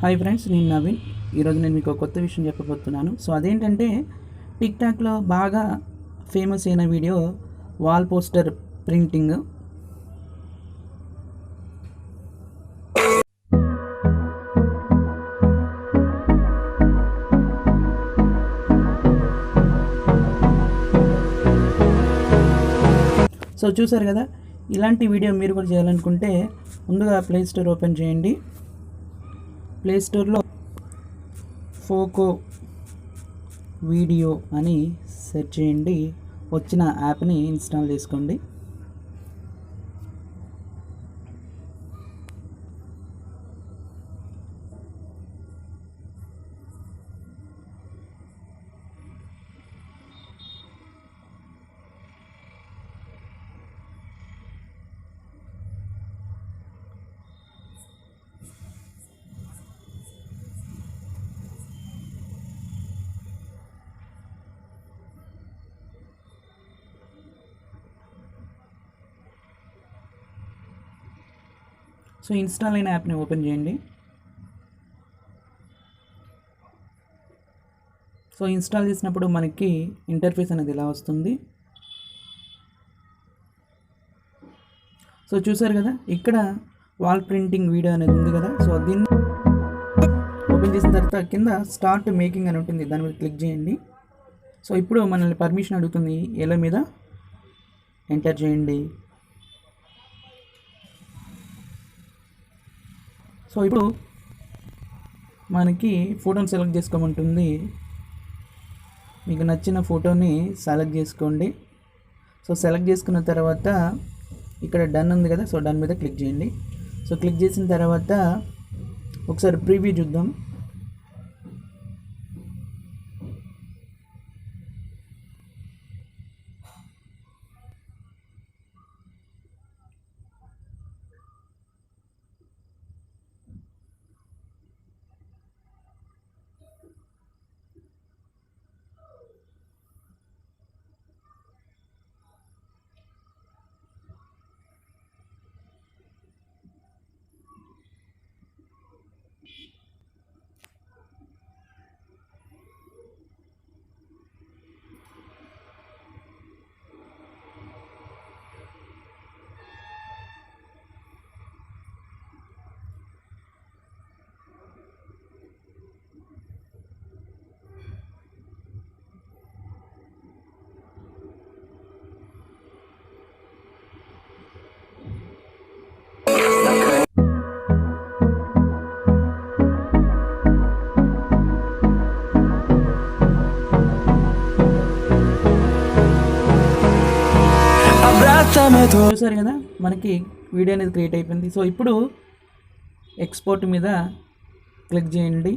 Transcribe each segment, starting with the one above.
Hi friends, నేను నవీన్. ఈరోజు నేను మీకు ఒక కొత్త విషయం చెప్పబోతున్నాను. సో అదేంటంటే టిక్టాక్లో బాగా ఫేమస్ అయిన video wall poster printing. So చూసారు కదా, ఇలాంటి వీడియో మీరు కూడా చేయాలనుకుంటే ముందుగా ప్లే స్టోర్ ఓపెన్ చేయండి. ప్లే స్టోర్లో ఫోకో వీడియో అని సెర్చ్ చేయండి. వచ్చిన యాప్ని ఇన్స్టాల్ చేసుకోండి. సో ఇన్స్టాల్ అయిన యాప్ని ఓపెన్ చేయండి. సో ఇన్స్టాల్ చేసినప్పుడు మనకి ఇంటర్ఫేస్ అనేది ఇలా వస్తుంది. సో చూసారు కదా, ఇక్కడ వాల్ ప్రింటింగ్ వీడియో అనేది ఉంది కదా. సో దీన్ని ఓపెన్ చేసిన తర్వాత కింద స్టార్ట్ మేకింగ్ అని ఉంటుంది, దాని మీద క్లిక్ చేయండి. సో ఇప్పుడు మనల్ని పర్మిషన్ అడుగుతుంది, ఎలా మీద ఎంటర్ చేయండి. సో ఇప్పుడు మనకి ఫోటోని సెలెక్ట్ చేసుకోమంటుంది. మీకు నచ్చిన ఫోటోని సెలెక్ట్ చేసుకోండి. సో సెలెక్ట్ చేసుకున్న తర్వాత ఇక్కడ డన్ ఉంది కదా, సో డన్ మీద క్లిక్ చేయండి. సో క్లిక్ చేసిన తర్వాత ఒకసారి ప్రీవ్యూ చూద్దాం. చూసారు కదా, మనకి వీడియో అనేది క్రియేట్ అయిపోయింది. సో ఇప్పుడు ఎక్స్పోర్ట్ మీద క్లిక్ చేయండి.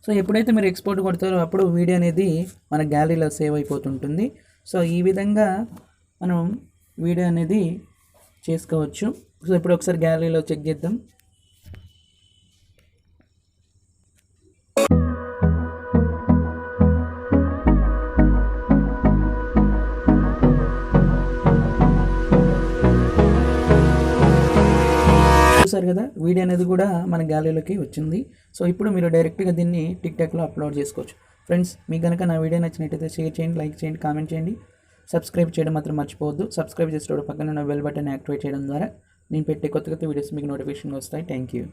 సో ఎప్పుడైతే మీరు ఎక్స్పోర్ట్ కొడతారో అప్పుడు వీడియో అనేది మన గ్యాలరీలో సేవ్ అయిపోతుంటుంది. సో ఈ విధంగా మనం వీడియో అనేది చేసుకోవచ్చు. సో ఇప్పుడు ఒకసారి గ్యాలరీలో చెక్ చేద్దాం. చూసారు కదా, వీడియో అనేది కూడా మన గ్యాలరీలోకి వచ్చింది. సో ఇప్పుడు మీరు డైరెక్ట్గా దీన్ని టిక్టాక్లో అప్లోడ్ చేసుకోవచ్చు. ఫ్రెండ్స్, మీకు కనుక నా వీడియో నచ్చినట్టయితే షేర్ చేయండి, లైక్ చేయండి, కామెంట్ చేయండి, సబ్స్క్రైబ్ చేయడం మాత్రం మర్చిపోవద్దు. సబ్స్క్రైబ్ చేసేటప్పుడు పక్కన ఉన్న బెల్ బటన్ యాక్టివేట్ చేయడం ద్వారా నేను పెట్టే కొత్త వీడియోస్ మీకు నోటిఫికేషన్ వస్తాయి. Thank you.